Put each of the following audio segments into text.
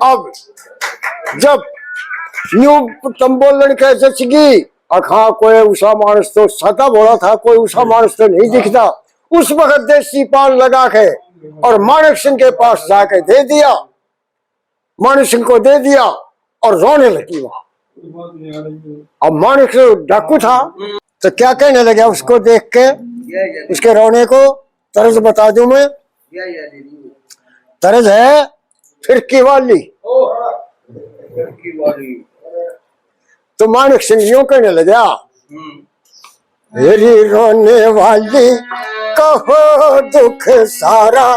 अब जब न्यू तंबोलन के जचगी अखा कोई उषा मानस तो सदा बोला था, कोई उषा मानस तो नहीं दिखता। उस वक्त देसी पान लगा के और माणक सिंह के पास जाके दे दिया, माणक सिंह को दे दिया और रोने लगी वहां। अब माणक सिंह डाकू था तो क्या कहने लगे उसको देख के, उसके रोने को तर्ज बता दूं मैं। तर्ज है फिरकी वाली। तो माणक सिंह यूं कहने लगा, मेरी रोने वाली कहो दुख सारा,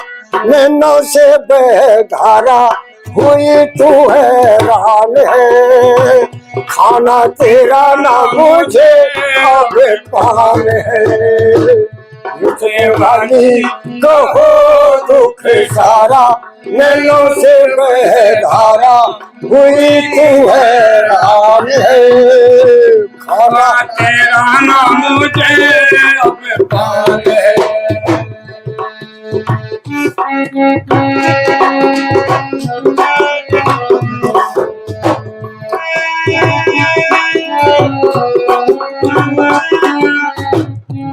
नैनों से बेधारा हुई तू हैरान है, खाना तेरा ना मुझे अब पान है। मुझे वाली कहो दुख सारा, नैनों से बेधारा हुई तू हैरान है, खाना तेरा ना मुझे अब पान है।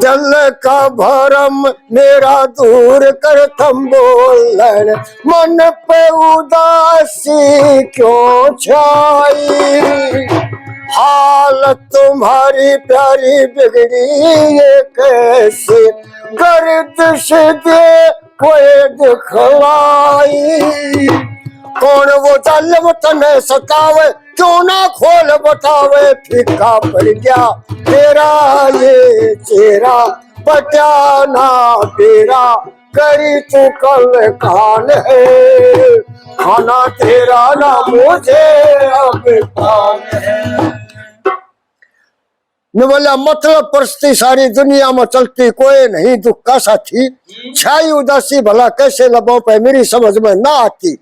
जल का भरम मेरा दूर कर तंबोलन, मन पे उदासी क्यों छाई, हालत तुम्हारी प्यारी बिगड़ी ये कैसे, गर्दिश दे कोई दिखलाई, कौन वो जालिम तने सतावे, क्यों ना खोल बतावे, फीका पड़ गया तेरा ये चेहरा, पटाना तेरा करी तू कल कान है, खाना तेरा ना मुझे अब पान है। बोला मतलब परस्ती सारी दुनिया में चलती कोई नहीं दुख का साथी, छाई उदासी भला कैसे लबों पे मेरी समझ में ना आती,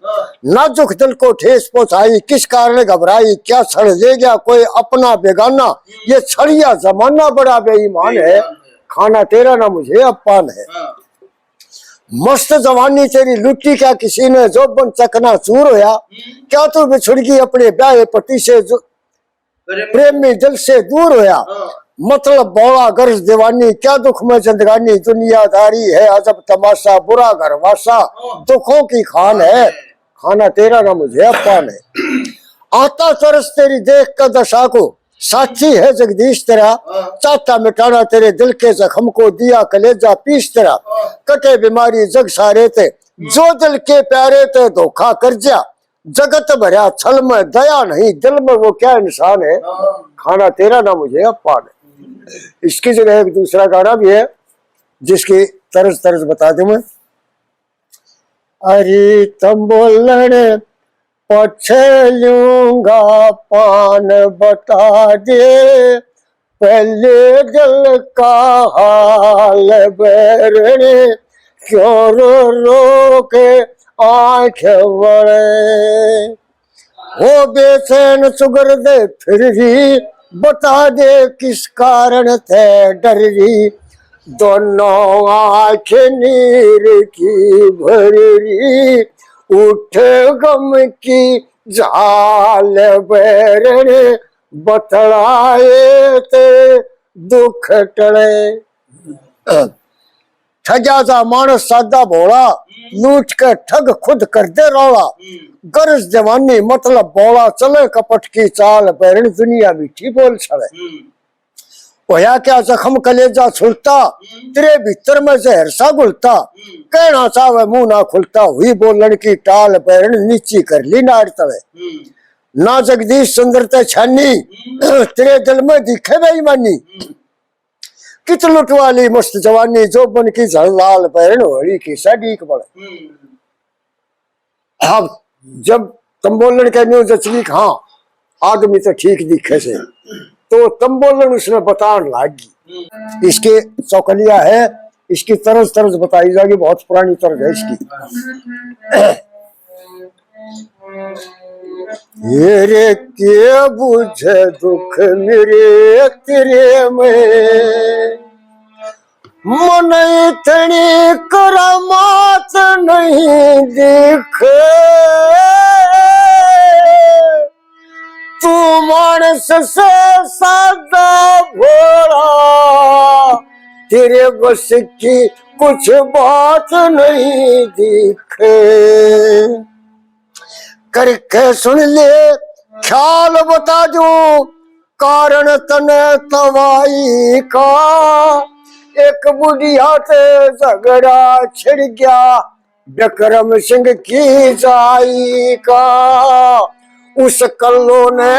नाजुक दिल को ठेस पहुंचाई किस कारण घबराई, क्या छड़ ले गया कोई अपना बेगाना, ये छड़िया जमाना बड़ा बेईमान है, खाना तेरा ना मुझे अब पान है। मस्त जवानी तेरी लुटी क्या किसी ने जो बन चकना चूर होया, क्या तू बिछुड़ गई अपने ब्याह पति से जो प्रेमी दिल से दूर होया, मतलब बौड़ा गर्ज दीवानी क्या दुख में जिंदगानी, दुनियादारी है अजब तमाशा बुरा घर वासा, दुखों की खान है, खाना तेरा ना मुझे अपान है। आता तरस तेरी देख कर दशा को, साथी है जगदीश तेरा, चाहता मिटाना तेरे दिल के जख्म को, दिया कलेजा पीस तेरा, कटे बीमारी जग सारे थे, जो दिल के प्यारे थे धोखा कर जा, जगत भरा छल में दया नहीं, दिल में वो क्या इंसान है, खाना तेरा ना मुझे अपान है। इसकी जगह एक दूसरा गाना भी है जिसकी तर्ज बता दूं मैं। अरे तंबोलन पछे लूंगा पान बता दे, पहले दिल का हाल बैरने, क्यों रो रो के आंख बड़े, हो बेचैन चुगर दे फिर भी बता दे किस कारण थे डर रही, दोनों आंख नीर की भर रही, उठ गम की जाल बैरने, बतलाए ते दुख टले। ठगा जा मानस सादा भोला, लूट के ठग खुद कर दे रौला, गर्ज जवानी मतलब बोला, चले कपट की चाल बैरन, दुनिया मीठी बोल छड़े, होया क्या जख्म कलेजा छुलता, तेरे भीतर में जहर सा घुलता, कहना चाहे मुंह ना खुलता, हुई बोलन की टाल बैरन, नीची कर ली नाड़ तले, ना जगदीश सुंदरते छानी, तेरे दिल में दिखे बेईमानी, कित लुट वाली मस्त जवानी, जो बन की झल लाल बैरन, होली की सडीक बड़े। अब जब तंबोलन के न्यू जचली हाँ आदमी तो ठीक दिखे से, तो तंबोलन उसने बताने लागी। इसके चौकलिया है, इसकी तरज बताई जाएगी, बहुत पुरानी तरज है इसकी। ये के बुझे दुख मेरे तेरे में, मन इतनी करामात नहीं दिखे, मानस से सादा भोला, तेरे बस की कुछ बात नहीं दिखे। करके सुन ले ख्याल बता दूं कारण तने तवाई का, एक बुढ़िया से झगड़ा छिड़ गया विक्रम सिंह की जाई का। उस कल्लो ने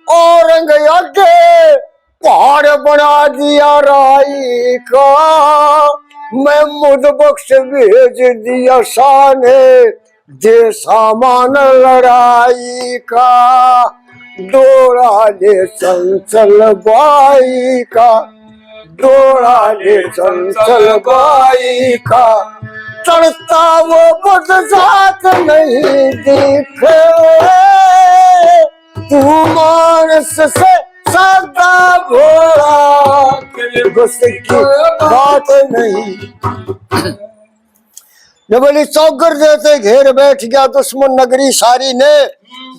औरंग आगे पहाड़ बना दिया राई का। महमूद बख्श भेज दिया साने दे सामान लड़ाई का। डोरा ले चंचल बाई का, डोरा ले चंचल बाई का। चढ़ता वो बद जात नहीं दिखे, तू मानस से सादा भोला, तेरे बस की बात नहीं। ने बोली चौगर देते घेर बैठ गया दुश्मन नगरी सारी ने,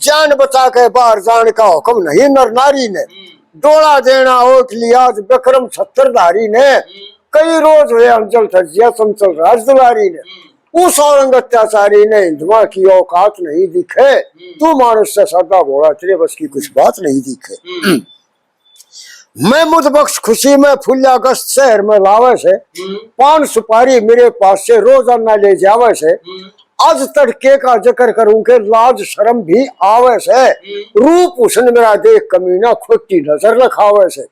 जान बचा के बाहर जाने का हुक्म नहीं नर नारी ने। डोला देना ओट लिया विक्रम छत्रधारी ने, कई रोज हुए अंचल थजिया चंचल राजदुलारी ने। उस औरंग अत्याचारी ने हिंदुआ की औकात नहीं दिखे, तू मानस से सादा भोला, तेरे बस की कुछ बात नहीं दिखे। महमूद बख्श खुशी में फुल्ला अगस्त शहर में लावे से, पान सुपारी मेरे पास से रोजाना ले जावे से। आज तड़के का जिक्र करूं के लाज शर्म भी आवे से। रूप हुस्न मेरा देख कमीना खोटी नजर रखावे से।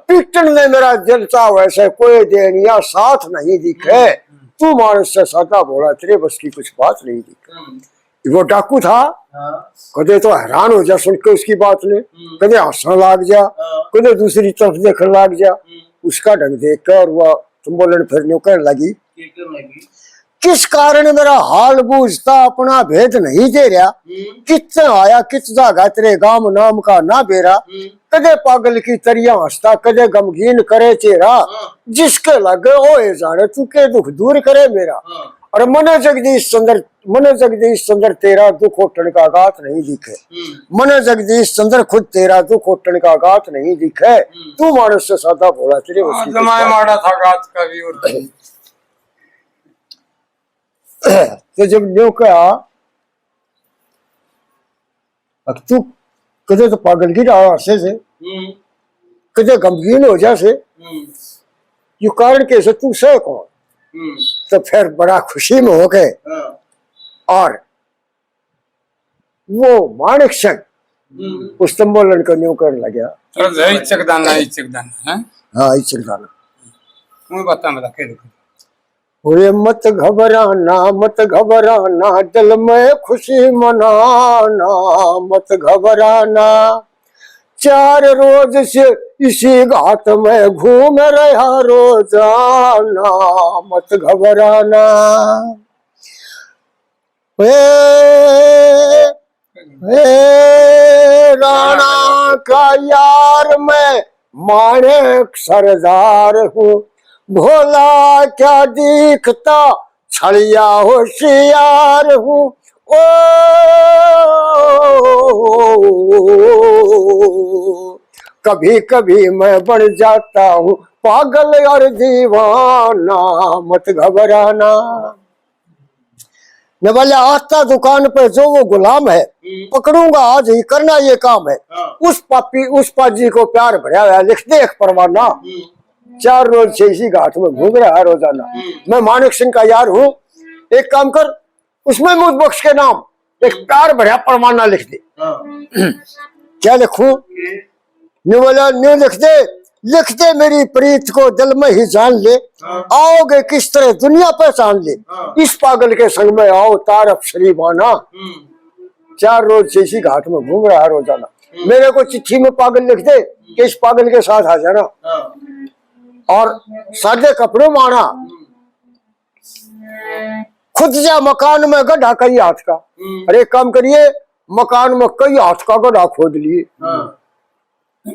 पिटन ने मेरा दिल चावे से, कोई देनिया साथ नहीं दिखे। तू मानस से सादा भोला, तेरे बस की कुछ बात नहीं दिखे। वो डाकू था, कदे तो हैरान हो जा सुन के उसकी बात ने, कदे हंसने लाग जा, कदे दूसरी तरफ देखने लाग जा। उसका ढंग देख कर वह तुम बोलन फिरने कहने लगी, किस कारण मेरा हाल बूझता अपना भेद नहीं दे रहा। कितने आया कित जागा तेरे गांव नाम का ना बेरा। कदे पागल की तरिया हंसता कदे गमगीन करे चेहरा। जिसके लगे ओए जाने तू के दुख दूर करे मेरा। और मने जगदीश चंद्र तेरा दुख ओटन का गात नहीं दिखे। मने जगदीश चंद्र खुद तेरा दुख ओटन का गात नहीं दिखे। तू मानस से सादा भोला, तेरे माड़ा था गात का भी और तो जब न्यू कहा, अब तू कदे तो पागल की रहा हंसे से, कदे गमगीन हो जा से, यू कारण कैसे तू से कौन। तो फिर बड़ा खुशी में हो गए। और वो माणिक सिंह उस तंबोलन को न्यू करने लगा। इच्छकदाना हाँ इच्छकदाना बता मैं के हुए मत घबराना दिल में खुशी मनाना, मत घबराना। 4 रोज से इसी घाट में घूम रहा रोजाना, मत घबराना। राणा का यार मैं माणिक सरदार हूँ, भोला क्या दिखता छड़िया होशियार हूँ। ओ कभी कभी मैं बन जाता हूँ पागल और दीवाना, मत घबराना। न बोले आता दुकान पे जो वो गुलाम है, पकड़ूंगा आज ही करना ये काम है। उस पाजी को प्यार भरा है, लिख दे एक परवाना। 4 रोज से इसी घाट में घूम रहा है रोजाना। मैं माणिक सिंह का यार हूँ, एक काम कर उसमें महमूद बख्श के नाम एक प्यार भरा परवाना लिख दे। क्या लिखूं? न्यू बोला न्यू लिख दे मेरी प्रीत को दिल में ही जान ले। आओगे किस तरह दुनिया पहचान ले, इस पागल के संग में आओ तारफ शरीबाना। 4 रोज से इसी घाट में घूम रहा है रोजाना। मेरे को चिट्ठी में पागल लिख दे कि इस पागल के साथ आ जाना, और सादे कपड़े में आना। खुद जा मकान में गड्ढा कई हाथ का। अरे काम करिए, मकान में कई हाथ का गड्ढा खोद लिए।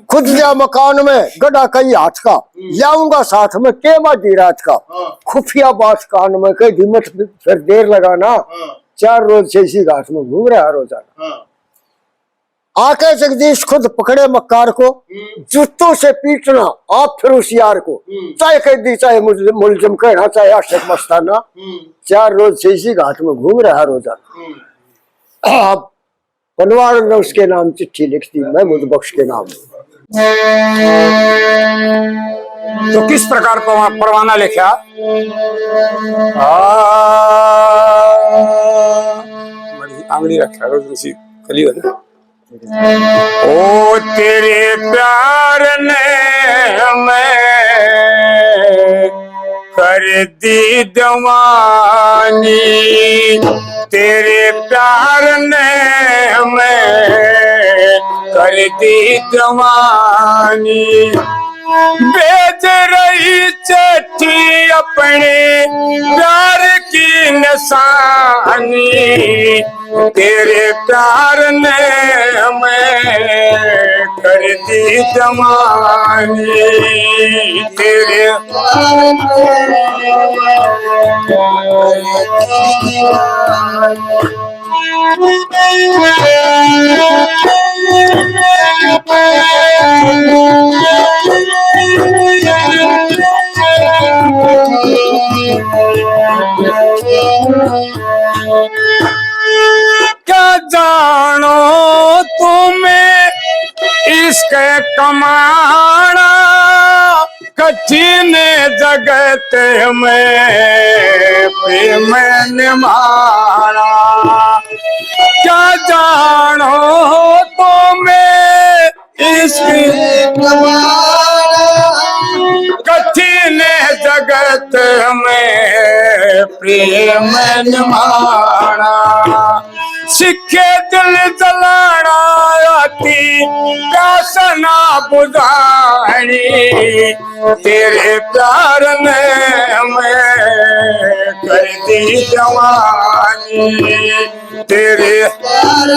खुद जा मकान में गड्ढा कई हाथ का, लाऊंगा साथ में केमा दी रात का। खुफिया बात कान में कई ढिमत फिर देर लगाना। 4 रोज से इसी घाट में घूम रहा रोजाना। आके जगदीश खुद पकड़े मक्कार को, जूतों से पीटना आप फिर उस यार को, चाहे कैदी चाहे मुलजिम कहना चाहे आशिक मस्ताना, 4 रोज से इसी घाट में घूम रहा रोजाना। अब पनवार ने उसके नाम चिट्ठी लिख दी महमूद बख्श के नाम। तो किस प्रकार परवाना लिखा? आंगली रखा रोज कली हो। ओ तेरे प्यार ने मैं कर दी जवानी, तेरे प्यार ने मैं कर दी जवानी, बेच रही चिट्ठी अपने प्यार की निशानी, तेरे प्यार ने मैं कर दी जवानी, तेरे क्या जानो तुम्हें इसके कमाना, कठिन जगत में प्रेम निभाना, क्या जानो तुम्हें इसके कठिन जगत में प्रेम निभाना, सिखे दिल जलाना आती प्यास ना बुझानी, तेरे प्यार ने मैं कर दी जवानी, तेरे प्यार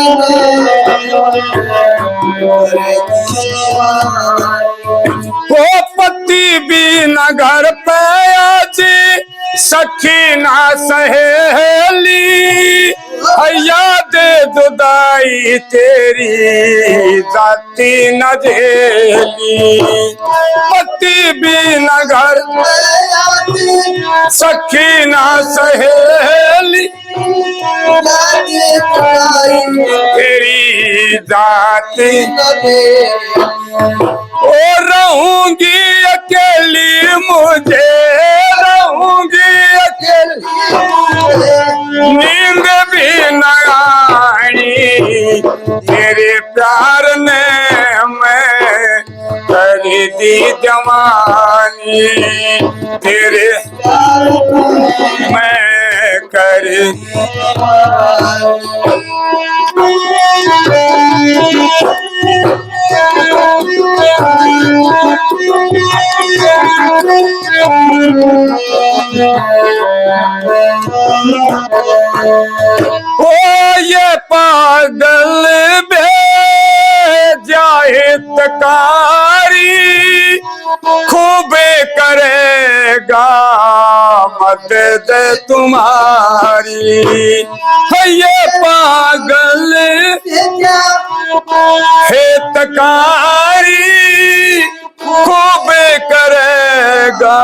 को पति भी न घर पे आजी, सखी ना सहेली, याद जुदाई तेरी जाती न झेली, पति भी न घर सखी ना सहेली, तेरी जाती ओ रहूंगी अकेली, मुझे रहूंगी अकेली, नींद भी न आनी, तेरे प्यार ने मैं कर दी जवानी, तेरे मैं कर ओ ये पागल बेजाहितकारी, खूब करेगा मदद तुम्हारी, ये पागल हितकारी, खूब करेगा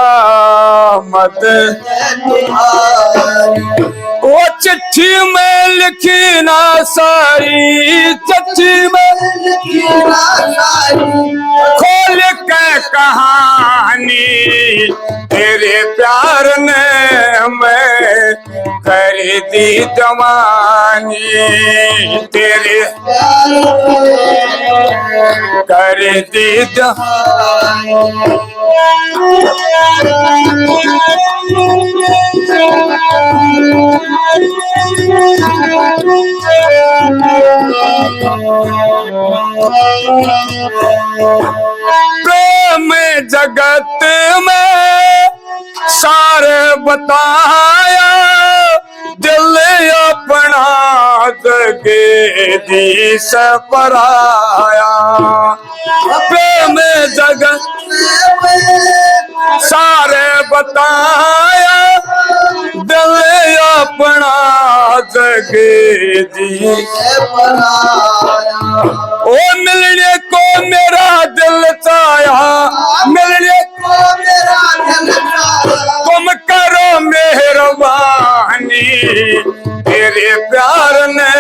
मदद तुम्हारी, वो चिट्ठी में लिखी ना सारी, चिट्ठी में लिखी ना सारी, खोल के कहानी, तेरे प्यार ने मैं कर दी जवानी, तेरे कर दी जवानी, प्रेम जगत में सारे बताया, दिल अपना जगे दी से पराया, प्रेम जगत सारे बताया, दिल अपना जगे दी से पराया, ओ मिलने को मेरा दिल चाहा, मिलने को मेरा दिल चाहा, तुम करो मेहरबानी, तेरे प्यार ने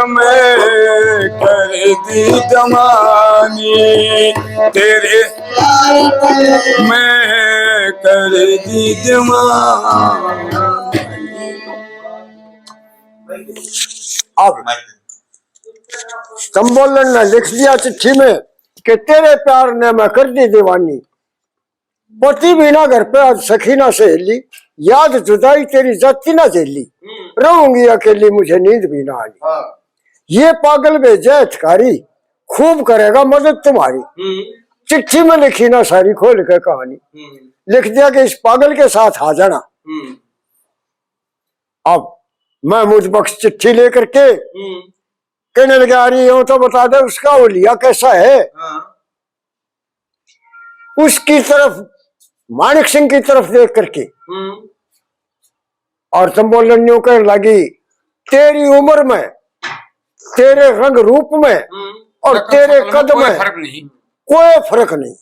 मैं कर दी जवानी, तेरे मैं कर दी जवानी। अब संबोलन ने लिख दिया चिट्ठी में कि तेरे प्यार ने मैं कर दी दीवानी, पति बिना घर पे आज सखी ना सहेली, याद जुदाई तेरी जाती ना झेली, रहूंगी अकेली मुझे नींद भी ना आनी, ये पागल भेजा हथकारी, खूब करेगा मदद तुम्हारी, चिट्ठी में लिखी ना सारी खोल के कहानी, लिख दिया कि इस पागल के साथ आ जाना। अब महमूद बख्श चिट्ठी लेकर के कहने लगे अरे हो तो बता दे उसका ओलिया कैसा है। उसकी तरफ मानिक सिंह की तरफ देख करके और संबोलन यूं कहने लगी तेरी उम्र में, तेरे रंग रूप में और तेरे कद में कोई फर्क नहीं,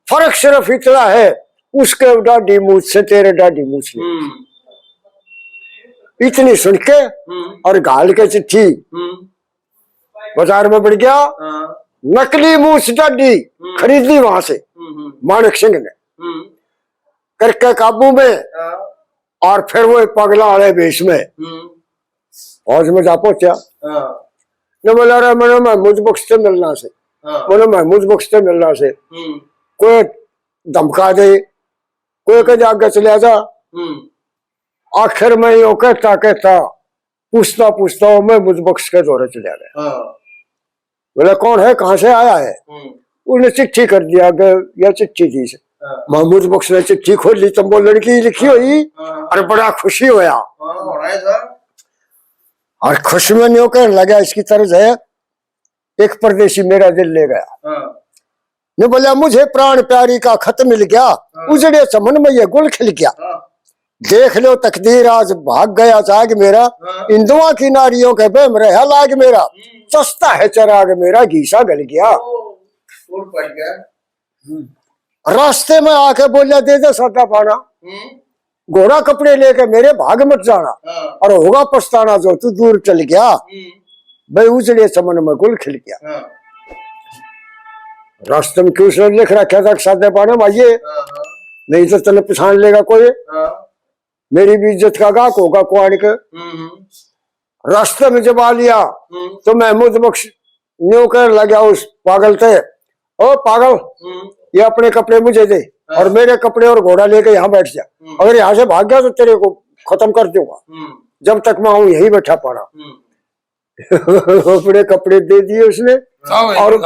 फर्क सिर्फ इतना है उसके डाडी मूछ से तेरे डाडी मूछ में। इतनी सुन के और गाल के चिट्ठी बाजार में बढ़ गया, नकली मूछ डाडी खरीदी वहां से मानिक सिंह ने करके काबू में, और फिर वो पगला वाले भेष में फौज में जा पहुंचा। न बोला रहा मैंने महमूद बख्श से मिलना से, बोले महमूद बख्श से मिलना से कोई धमका दे, कोई कहे आगे चले जा। आखिर में यो कहता कहता पूछता पूछता महमूद बख्श के दौरे चले गए। बोले कौन है, कहाँ से आया है? उन्हें चिट्ठी कर दिया या चिट्ठी थी से। महमूद बख्श ने चिट्ठी खोल ली, तुम बोल लड़की लिखी हुई और बड़ा खुशी होया। और खुशी में न्यू कहने लगा इसकी तरज है, एक परदेशी मेरा दिल ले गया। ने बोला मुझे प्राण प्यारी का खत मिल गया, उजड़े चमन में ये गुल खिल गया, देख लो तकदीर आज भाग गया जाग मेरा, इंदुआ की नारियों के बेम रहा लाग मेरा, सस्ता है चराग मेरा घीसा गल गया। रास्ते में आके बोलिया दे दे सादा पाना, घोड़ा कपड़े लेके मेरे भाग मत जाना, और होगा पछताना जो तू दूर चल गया, भाई उजड़े चमन में गुल खिल गया। रास्ते में क्यों लिख रखा था सादे पाना माइये, नहीं तो तने पछाण लेगा कोई, मेरी भी इज्जत का गाक होगा कुआड़ के। रास्ते में जब आ लिया तो महमूद बख्श न्यू कहने लगा उस पागल थे, ओ पागल ये अपने कपड़े मुझे दे और मेरे कपड़े और घोड़ा लेके यहाँ बैठ जा, अगर यहाँ से भाग गया तो तेरे को खत्म कर दूंगा, जब तक मैं हूं यही बैठा पड़ा। अपने कपड़े दे दिए उसने और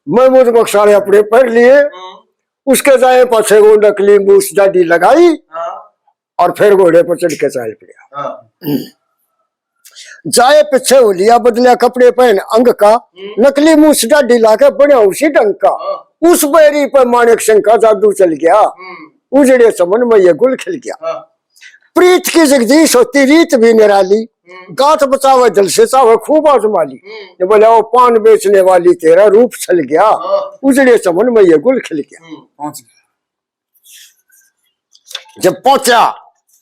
महमूद बख्श ने अपने पहन लिए, उसके जाए पाछे वो नकली मूछ डाडी लगाई और फिर घोड़े पर चढ़ के चल पड़ा। जाए पीछे हो लिया बदलिया कपड़े पहन अंग का, नकली मूछ डाडी लाके बने उसी ढंग का, उस बैरी पर मानिक सिंह का जादू चल गया, उजड़े चमन में ये गुल खिल गया। प्रीत की जगदीश होती रीत भी निराली, गांठ बचावे जल से चावे खूब आजमाली, ये बोले वो पान बेचने वाली तेरा रूप छल गया, उजड़े चमन में ये गुल खिल गया। जब पहुंचा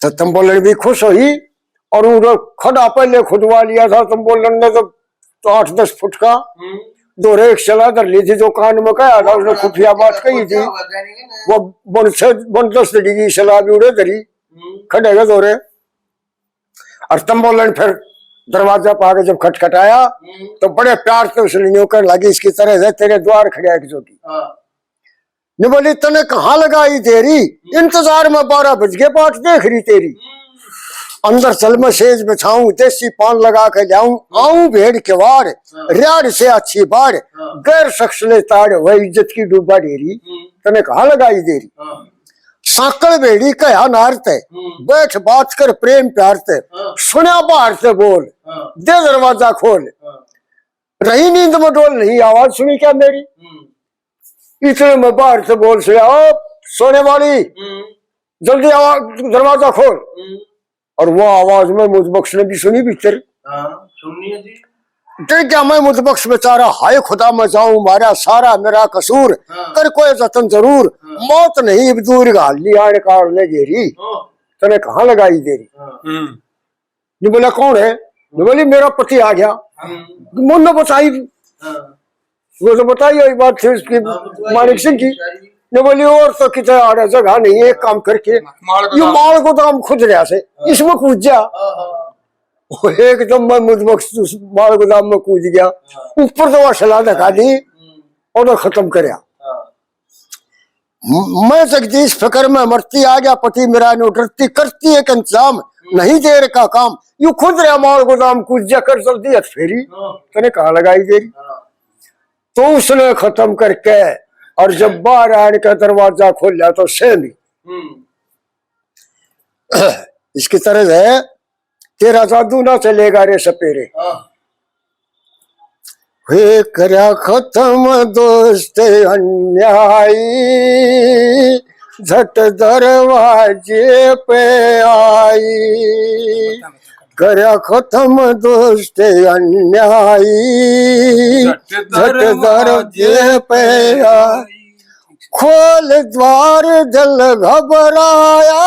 तो तंबोलन भी खुश हुई, और वो खड़ा पहले खुदवा लिया था तंबोलन ने तो 8-10 फुट का दोरे एक सलाह धर ली थी, जो कान में कहा था उसने खुफिया बात कही थी, वो 10 की सलाह भी उड़े धरी खड़े गए दोरे। और तंबोलन फिर दरवाजा पा के जब खटखटाया तो बड़े प्यार से उसने न्यू कर लगी इसकी तरह है तेरे द्वार खड़ा एक जोगी। ने बोली तने कहाँ लगाई देरी, इंतजार में 12 बज गए बाट देख रही तेरी, अंदर चल में सेज बिछाऊं देसी पान लगा के जाऊं, आऊं भेड़ के वार रियाड़ से अच्छी बार, गैर शख्स ले ताड़ वह इज्जत की डूबा डेरी, तने कहाँ लगाई देरी। साकल भेड़ी कहा नारते, बैठ बात कर प्रेम प्यार से, सुना बाहर से बोल दे दरवाजा खोल, रही नींद में डोल नहीं आवाज सुनी क्या मेरी, इतने में बाहर से बोल से सोने वाली जल्दी आवाज दरवाजा खोल। और वो आवाज में मुझ बख्श ने भी सुनी भीतर, डर गया मैं मुझबख्श बेचारा, हाय खुदा मैं जाऊं मारा सारा मेरा कसूर, कर कोई जतन जरूर, मौत नहीं दूर गाल लिया काट ले घेरी, तने कहाँ लगाई देरी। ये बोला कौन है? ये बोली मेरा पति आ गया। मुन्ना बताई, वो तो बताई वही बात थी उसकी मानिक सिंह की। ये बोली और तो कितने आ रहा जगह नहीं, एक काम करके ये माल गोदाम खुद रहा से इसमें कूद जा। एकदम मैं मुझबख्श माल गोदाम में कूद गया, ऊपर तो वह सलाह दिखा दी और खत्म करया। मैं जगदीश फिक्र में मरती आ गया, पति मेरा ने डरती करती एक इंतजाम, नहीं देर का काम, यू खुद रहा माल गोदाम कूद जा कर जल्दी हथ फेरी, तने कहाँ लगाई देरी। तो उसने खत्म करके और जब बाहर आने का दरवाजा खोला तो सेमी इसकी तरह है, तेरा जादू ना चलेगा रे सपेरे। वे करया खत्म दोस्त अन्यायी, झट दरवाजे पे आई, करया खत्म दोस्त अन्यायी, झट दरवाजे पे आई, खोल द्वार दिल घबराया,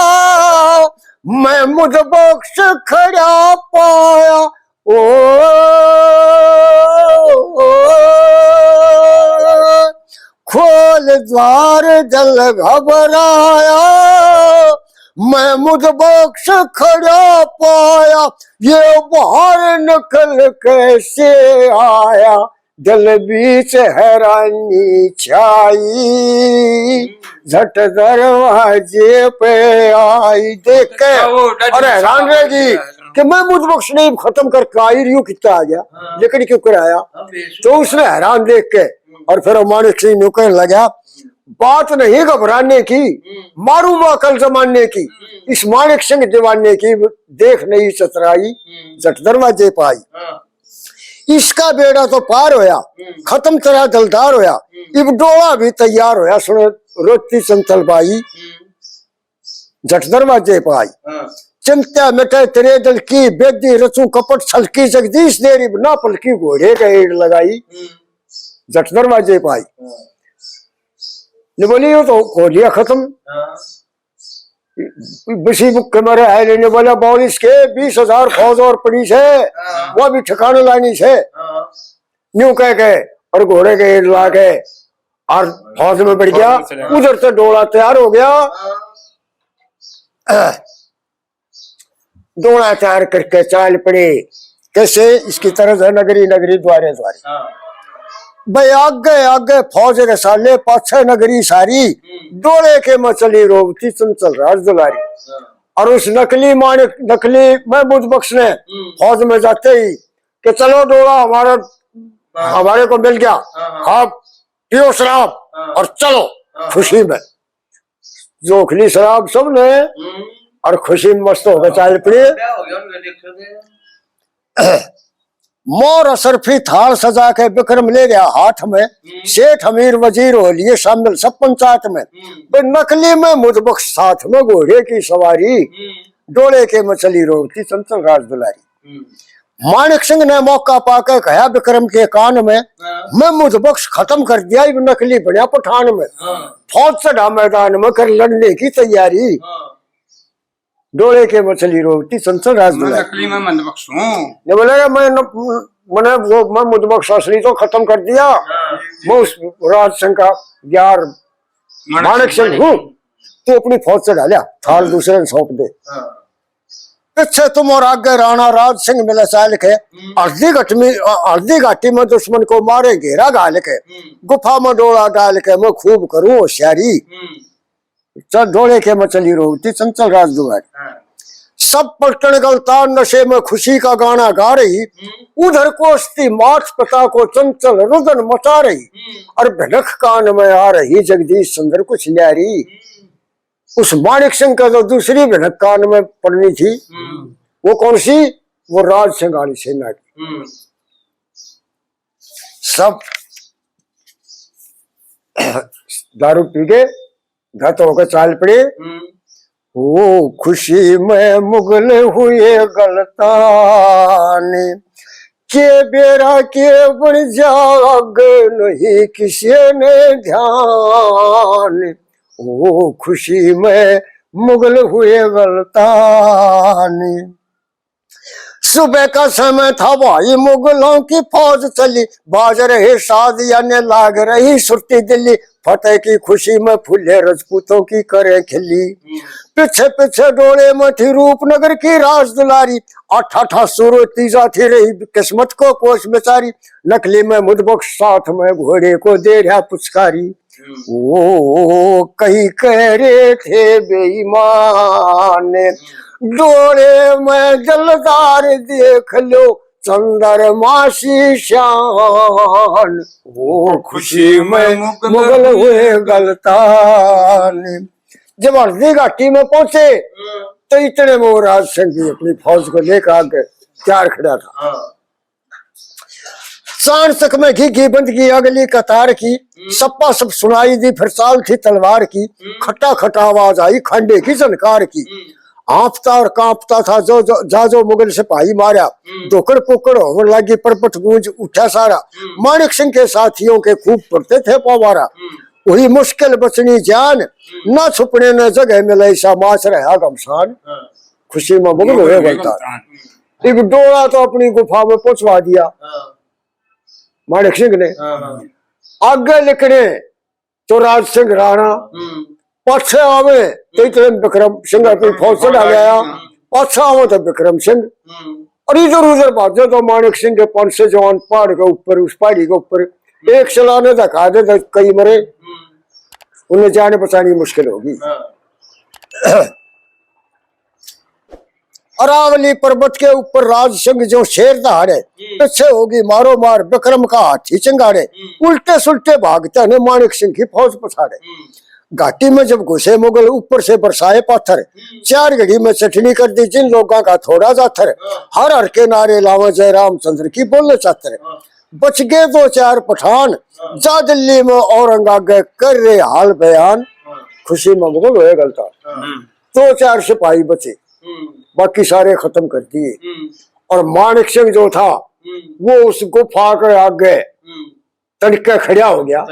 मैं मुझबख्श खड़ा पाया। ओ खोल द्वार दिल घबराया, मैं मुझबख्श खड़ा पाया, ये बाहर निकल कैसे आया, दिल बीच हैरानी छाई, झट दरवाजे पे आई, देख के और हैरान रहेगी कि मैं मुझबख्श ने खत्म करके आई रही हूँ, कितना आ गया लेकिन क्यों कराया। तो उसने हैरान देख के और फिर मानिक सिंह यूं कहने लगा, बात नहीं घबराने की, मारू कल जमाने की, इस मानिक सिंह दीवाने की, देख नहीं चतराई, झट दरवाजे पाई। इसका बेड़ा तो पार होया, खत्म तरह दलदार होया, इब डोला भी तैयार होया, सुनो रोटी चंचल बाई, झट दरवाजे पाई। चिंता मिटे तेरे दिल की, बेदी रचू कपट छलकी, जगदीश देरी ना पलकी, घोड़े का एड़ लगाई, झट दरवाजे पाई। ने बोली तो हो लिया खत्म, बसी बुक के मारे आए लेने वाला बॉलिस के 20,000 फौज और पुलिस है, वो भी ठिकाने लानी है, न्यू कह के और घोड़े के एड़ ला के और फौज में बढ़ गया। उधर से डोला तैयार हो गया, डोला तैयार करके चाल पड़े, कैसे इसकी तरफ है नगरी नगरी द्वारे द्वारे, भाई आगे आगे फौज रसाले, पाछे नगरी सारी, डोले के मचली रोबती चंचल राज दुलारी। और उस नकली मानिक नकली मैं मुझबख्श ने फौज में जाते ही कि चलो डोला हमारे को मिल गया, खाओ पियो शराब और चलो खुशी में, जोखली शराब सबने और खुशी में मस्त होकर चाल पड़े। मोर असरफी थाल सजा के विक्रम ले गया हाथ में, सेठ अमीर वजीर हो लिए शामिल सब पंचायत में, नकली में मुझबख्श साथ में, घोड़े की सवारी, डोले के मछली रोकती चंचल राज दुलारी। मानिक सिंह ने मौका पाकर कहा विक्रम के कान में, मैं मुझबख्श खत्म कर दिया, नकली बना पठान में, फौज चढ़ा मैदान में कर लड़ने की तैयारी, डोले के मछली रोकती चंचल राज दुलारी। नकली में मुझबख्श हूँ, ने बोला मैं मुझबख्श असली तो खत्म कर दिया, मैं उस राज सिंह का यार मानिक सिंह हूँ, तू अपनी फौज से डालिया थाल दूसरे ने सौंप दे। पीछे तुम और आगे राणा राज सिंह मिले चाल के, अर्धी घाटी में दुश्मन को मारे घेरा गाल के, गुफा में डोला डाल के मैं खूब करूं होशियारी, चल डोले के मछली रोकती चंचल राज दुलारी। सब पलटन गलतान नशे में खुशी का गाना गा रही, उधर कोसती मार्च पता को चंचल रुदन मचा रही, और भनक कान में आ रही जगदीश सुंदर कुछ न्यारी। उस मानिक सिंह का जो दूसरी भनक कान में पड़नी थी, वो कौन सी, वो राज सिंह वाली सेना की। सब दारू पी के घट होकर चाल पड़े, ओ खुशी में मुगल हुए गलतान, के बेरा के बन जाग नहीं किसी ने ध्यान, वो खुशी में मुगल हुए गलतान। सुबह का समय था भाई मुगलों की फौज चली, बाज रहे शादियां ने लाग रही सुरती दिल्ली, फतेह की खुशी में फूले राजपूतों की करे खिली। पीछे पीछे डोले में थी रूपनगर की राज दुलारी, अठा सूरती जाती रही किस्मत को कोस बेचारी, नकली में मुदबख्श साथ में घोड़े को दे रहा पुचकारी। वो कहीं कह रहे थे बेईमान, डोले में जलदार देख लो चंद्रमा सी शान, वो खुशी में मुगल हुए गलतान। जब हल्दी घाटी में पहुंचे तो इतने में वो राज सिंह अपनी फौज को लेकर आगे तैयार खड़ा था। चार तक में घी बंद की अगली कतार की, सप्पा सब सुनाई दी फिर साल थी तलवार की, खट्टा खट्टा आवाज आई खंडे की झनकार की। आंपता और कांपता था जो मुगल सिपाही मारा, धोकड़ पुकड़ होने लगी परपट गूंज उठा सारा, मानिक सिंह के साथियों के खूब पड़ते थे पवारा। वही मुश्किल बचनी जान, न छुपने न जगह मिले ऐसा माच रहा गमशान, खुशी में मुगल हुए गलतान। एक डोला तो अपनी गुफा में पहुंचवा दिया मानिक सिंह ने। आगे लिखने तो राज सिंह राणा, पाछे आवे तो इतने विक्रम सिंह अपनी फौज से डाल गया, पाछे आवे तो विक्रम सिंह, और इधर उधर भागे तो मानिक सिंह के 5 जवान पहाड़ के ऊपर, उस पहाड़ी के ऊपर एक चलाने धक्का दे तो कई मरे, उन्हें जाने बचानी मुश्किल होगी। अरावली पर्वत के ऊपर राज सिंह जो शेर दहाड़े, पीछे होगी मारो मार विक्रम का हाथी चिंगाड़े, उल्टे सुलटे भागते ने मानिक सिंह की फौज पछाड़े। घाटी में जब घुसे मुगल ऊपर से बरसाए पत्थर, 4 घड़ी में चटनी कर दी जिन लोगों का थोड़ा जाथर, हर हर के नारे लावा जय रामचंद्र की बोले चातर। बच गए 2-4 पठान, जा दिल्ली में औरंगाबाद कर रहे हाल बयान, खुशी में मुगल हुए गलतान। 2-4 सिपाही बचे, बाकी सारे खत्म कर दिए। और मानिक सिंह जो था वो उस गुफा के आगे तड़के खड़ा हो गया।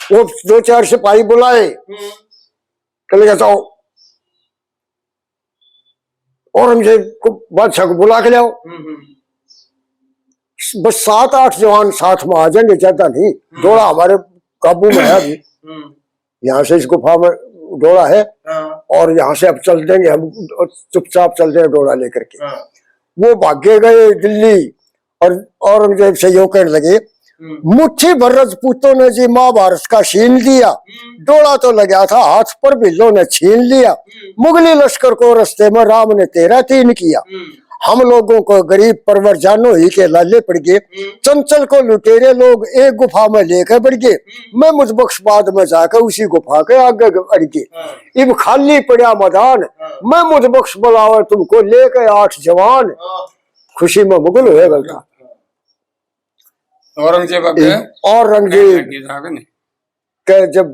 वो 2-4 सिपाही बुलाए, कल जाओ औरंगजेब को बादशाह को बुला के लाओ। बस 7-8 जवान साथ में आ जाएंगे, ज्यादा नहीं। डोला हमारे काबू में है अभी, यहाँ से इस गुफा में डोला है और यहाँ से अब चल देंगे हम, चुपचाप चल देंगे डोला लेकर के। वो भागे गए दिल्ली और औरंगजेब से यूं कहने लगे, मुट्ठी भर राजपूतों ने जी महाभारत का छीन लिया, डोला तो लगा था हाथ पर बिल्लों ने छीन लिया, मुगली लश्कर को रास्ते में राम ने 13-3 किया, हम लोगों को गरीब परवर जानो ही के लाले पड़ गए, चंचल को लुटेरे लोग एक गुफा में लेकर बढ़ गए, मैं मुझबख्श बाद में जाकर उसी गुफा के आगे अड़ गए, इब खाली पड़ा मैदान, मैं मुझबख्श बुलावा तुमको लेकर 8 जवान, खुशी में मुगल हुए गलतान। औरंगजेब के जब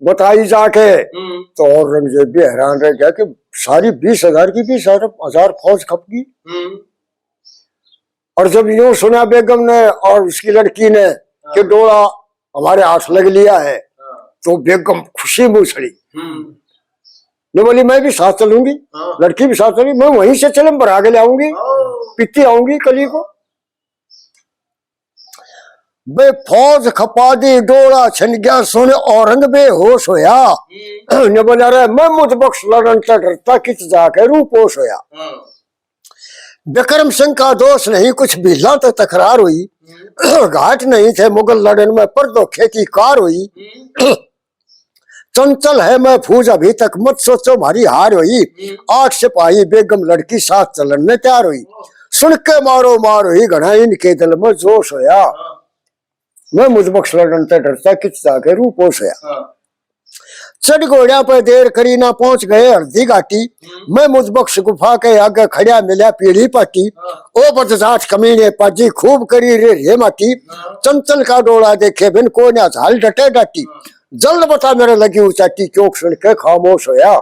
बताई जाके तो औरंगजेब भी हैरान रह गया कि सारी 20,000 की 20,000 फौज खप गई। और जब यूं सुना बेगम ने और उसकी लड़की ने कि डोला हमारे हाथ लग लिया है, तो बेगम खुशी में उछड़ी, ने बोली मैं भी साथ चलूंगी, लड़की भी साथ चलूंगी, मैं वहीं से चलम पर आगे ले आऊंगी, पित्ती आऊंगी कली को। बे फौज खपा दी, डोला छन गया सुन औरंग बेहोश होया, ने बोला रे मैं मुझबख्श लड़न से डरता किच जाके रूपोश होया। विक्रम सिंह का दोष नहीं कुछ भीला तो तकरार हुई, घाट नहीं थे मुगल लड़न में पर धोखे की कार हुई, चंचल है मैं फूज अभी तक मत सोचो हमारी हार हुई, 8 सिपाही बेगम लड़की साथ चलन में तैयार हुई, सुन के मारो मार हुई घना इनके दिल में जोश होया, मैं मुझबख्श लड़न से डरता किच जाके रूपोश होया। चढ़ घोड़ा पर देर करी ना पहुंच गए हल्दी घाटी, मैं मुझबख्श गुफा के आगे खड़ा मिला पीढ़ी पाटी, ओ बदजात कमीने पाजी खूब करी रे माटी, चंचल का डोला देखे बिन को ना झाल डटे डाटी, जल्द बता मेरे लगी उचाटी क्यों सुन के खामोश होया।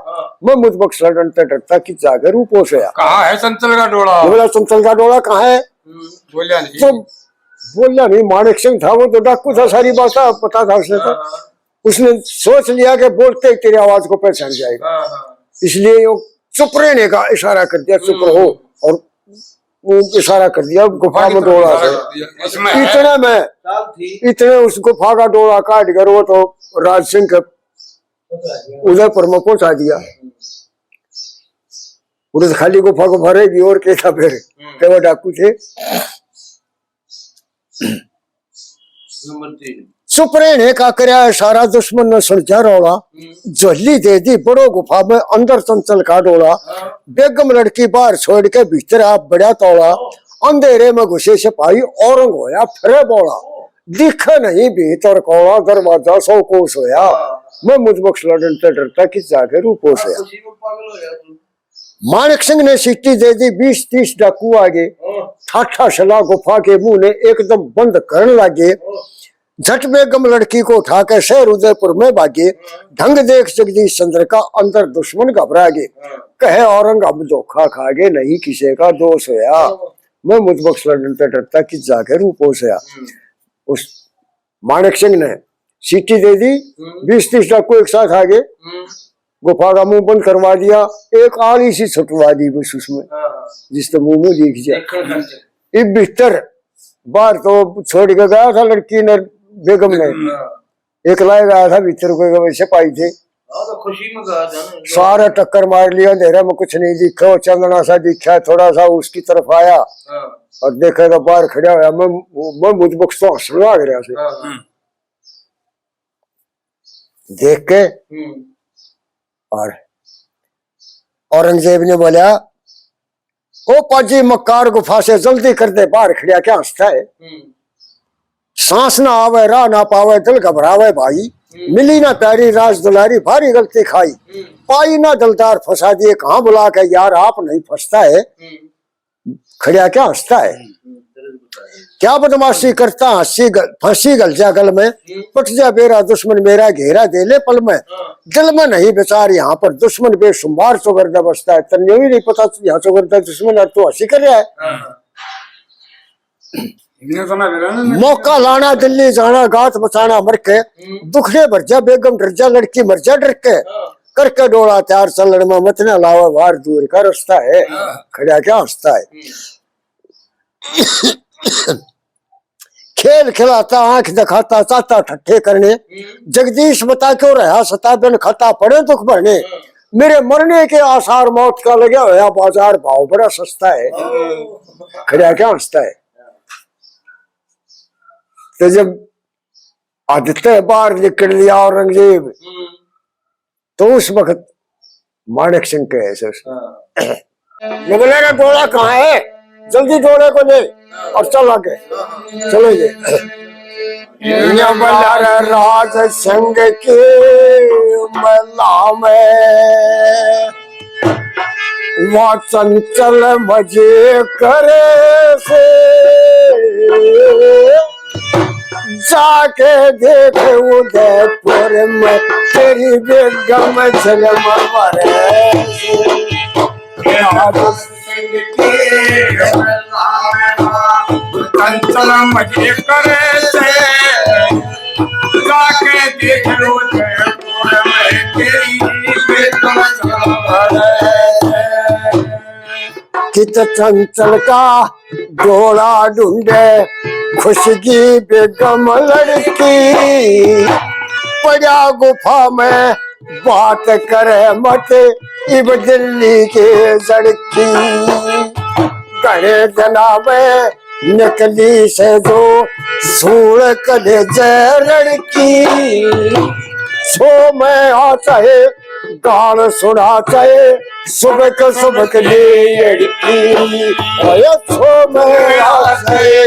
मैं मुझ बख्श डरता डरता कि जाकर रूपोश होया। कहाँ है चंचल का डोला? बोला चंचल का डोला कहाँ है? बोलिया नहीं। तो बोला नहीं, माणिक सिंह था वो तो डाकू था, सारी बात पता था उसने। तो उसने सोच लिया कि बोलते ही तेरी आवाज को पहचान जाएगा, इसलिए वो चुप रहने का इशारा कर दिया, चुप रहो, और वो इशारा कर दिया गुफा में डोला से। इतने उस गुफा का डोला काट कर वो तो राज सिंह के उदयपुर में पहुंचा दिया। उधर खाली गुफा को भरेगी और क्या था फिर, वो डाकू थे। चुप रहने का करया इशारा दुश्मन ने सुलझा रौला, झोली दे दी बड़ो गुफा में अंदर चंचल का डोला। बेगम लड़की बाहर छोड़ के भीतर आप बड़ा तोड़ा, अंधेरे में घुसे सिपाही औरंग होया फिर बोला, दिखा नहीं भीतर कोड़ा दरवाजा सौ कोस होया। मैं मुझ बख्श डरता डरता कि जाके रूपोश होया। माणिक सिंह ने सीटी दे दी, 20-30 डाकू आगे ठाठा शला गुफा के मुंह ने एकदम बंद करने लगे। झट बेगम लड़की को उठा कर शहर उदयपुर में भागे। ढंग देख जगदीश चंद्र का अंदर दुश्मन घबरा गे, कहे औरंग अब धोखा खागे नहीं किसी का दोष होया। मैं मुझ बख्श डरता डरता कि जाके रूपोश होया। उस माणिक सिंह ने सीटी दे दी, 20-30 डाकू एक साथ आगे गुफा का मुंह बंद करवा दिया, एक आली सी छुटवा दी बस उसमें, जिससे मुंह में दिख जाए। इब भीतर बाहर तो छोड़ के गया था लड़की ने, बेगम ने एक लाए गया था भीतर को, वैसे पाई थे तो खुशी में गया था ना। सारा टक्कर मार लिया, अंधेरे में कुछ नहीं दिखा, चंदना सा दिखा, थोड़ा सा उसकी तरफ आया और देखा तो बाहर खड़ा हुआ। मैं मुझ बख्श तो हंसने लग रहा से देख के। और औरंगजेब ने बोला, ओ पाजी मक्कार गुफा से जल्दी कर दे, बाहर खड़िया क्या हंसता है? सांस ना आवे राह ना पावे दिल घबरावे भाई, मिली ना प्यारी राज दुलारी भारी गलती खाई, पाई ना दिलदार फंसा दिए कहाँ बुला के यार आप नहीं फंसता है। खड़िया क्या हंसता है? क्या बदमाशी करता हंसी फंसी गल जा गल में, पट जा बेरा दुश्मन मेरा घेरा दे ले पल में, दिल में नहीं बेचार यहाँ पर दुश्मन बेशुमार चौगरदा बसता है। तन्ने भी नहीं पता यहाँ चौगरदा दुश्मन है, तो हंसी कर रहा है। मौका लाना दिल्ली जाना गात बचाना मर के, दुखड़े भर जा बेगम डर जा लड़की मर जा डर के, करके डोला त्यार चलन में मत न लावा वार दूर का रास्ता है। खड़ा क्या हंसता है? खेल खिलाता आंख दिखाता चाहता ठट्ठे करने, जगदीश बता क्यों रहा सता बिन खाता पड़े दुख भरने, मेरे मरने के आसार मौत का लगा होया बाजार भाव बड़ा सस्ता है। खड़ा क्या हंसता है? तो जब आदित्य बाहर निकल लिया औरंगजेब, तो उस वक्त माणिक सिंह के ऐसे बोलेगा डोला कहाँ है, जल्दी डोले को ले और चल आगे चलेंगे। राज संग के मला में वह चंचल मजे करे से, जाके देख उदयपुर में तेरी बेगम झलम मरे से। चंचल मजे करे से, जाके देख उदयपुर में तेरी बेगम झलम मरे। कित चंचल का डोला ढूंढे खुशगी बेगम लड़की, पड़ा गुफा में बात करे मत इब दिल्ली के लड़की, गणे जनाबे निकली से जो सूर कलेजे लड़की, सो में आ चाहे गाल सुना चाहे सुबह के लिए लड़की, सो में आ चाहे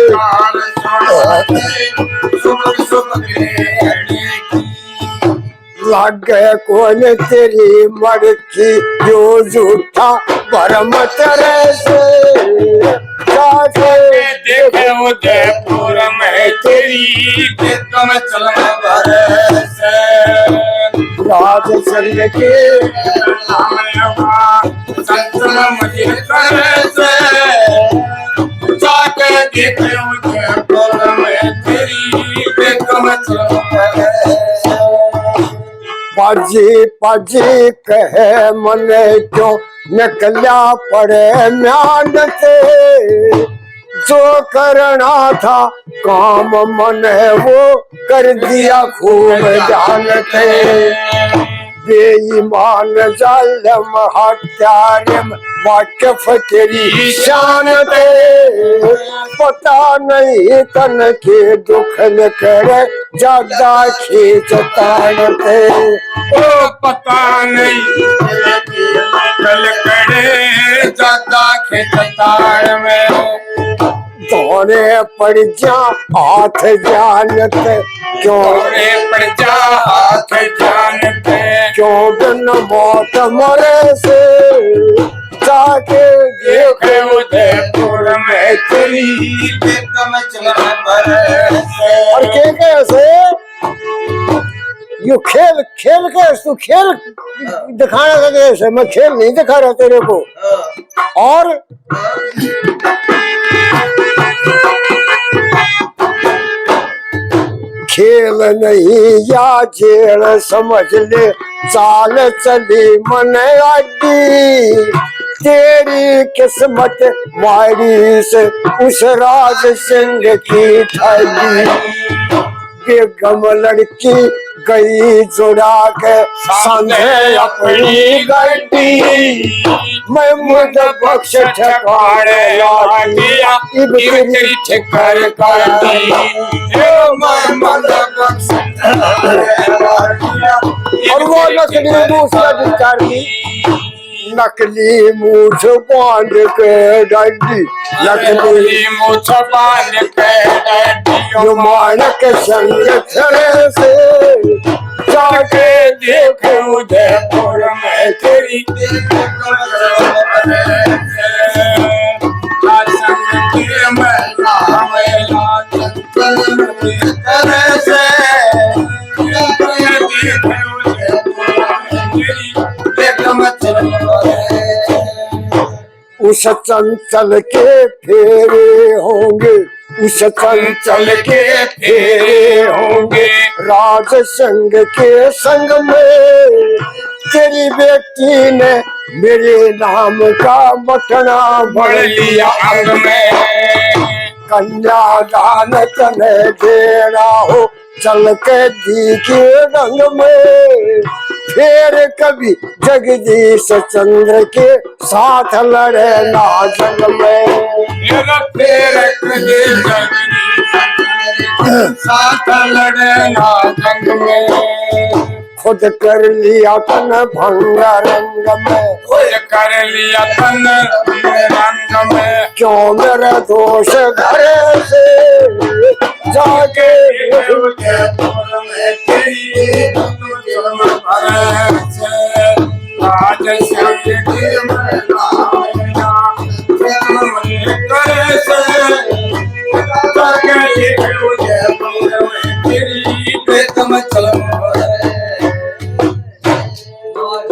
लग गए कौन तेरी मड़की जो झूठा भरम तेरे से, देखे उदयपुर में तेरी बेगम झलम मरे से। राज संग के संतन मुझे करे से जाके देखे मुझे पुर में तेरी बेकम पाजी पाजी कहे मन क्यों निकला पड़े म्यान से जो करना था काम मन वो कर दिया खूब जानते बेईमान जालिम हत्यारिम वाकिफ तेरी शान दे पता नहीं तन के दुख न करे ज्यादा खींच ताड़ते ओ पता नहीं कल करे ज्यादा खेताड़ में दौड़े पड़ जा हाथ जानत क्यों रे पड़ जा हाथ जानते क्यों बिन मौत मरे से जाके देखे उदयपुर में तेरी बेकम और के कैसे यू खेल खेल के तू खेल दिखाना था कैसे मैं खेल नहीं दिखा रहा तेरे को और खेल नहीं या जेल समझ ले चाल चली मन आडी तेरी किस्मत मारी से उस राज सिंह की ठगी बेगम लड़की गई जुड़ा के संधे अपनी गड्डी मैं मुझ बख्श ठकाने लागिया इब तेरी ठिकर कर दी मैं मद बख्श और वो नकली दूसरा डिस्चार्ज की नकली मूछ बांध के डंडी नकली मुझ बांध के मानक संग छड़े से जाके देखे उदयपुर में तेरी उस चंचल के फेरे होंगे उस चंचल के फेरे होंगे राज संग के संग में तेरी बेटी ने मेरे नाम का मटना बढ़ लिया अंग में कन्यादान तने देना हो चल के दी के रंग में फिर कभी जगदीश चंद्र के साथ लड़े ना जंग में फिर साथ लड़े ना जंग में खुद कर लिया तन भंग रंग में खुद कर लिया तन रंग में क्यों मेरे दोष घरे से जाके आज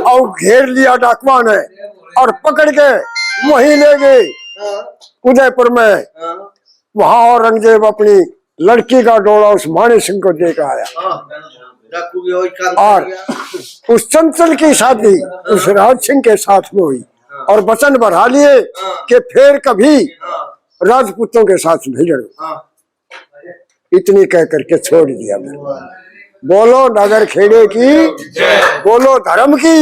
और घेर लिया डाकवा ने और पकड़ के वहीं ले गए उदयपुर में वहां औरंगजेब अपनी लड़की का डोला उस मानी सिंह को देकर आया और उस चंचल की शादी उस राज सिंह के साथ में हुई और वचन बढ़ा लिए कि फिर कभी राजपूतों के साथ नहीं लड़ो। इतनी कह करके छोड़ दिया मैंने। बोलो नगर खेड़े की, बोलो धर्म की।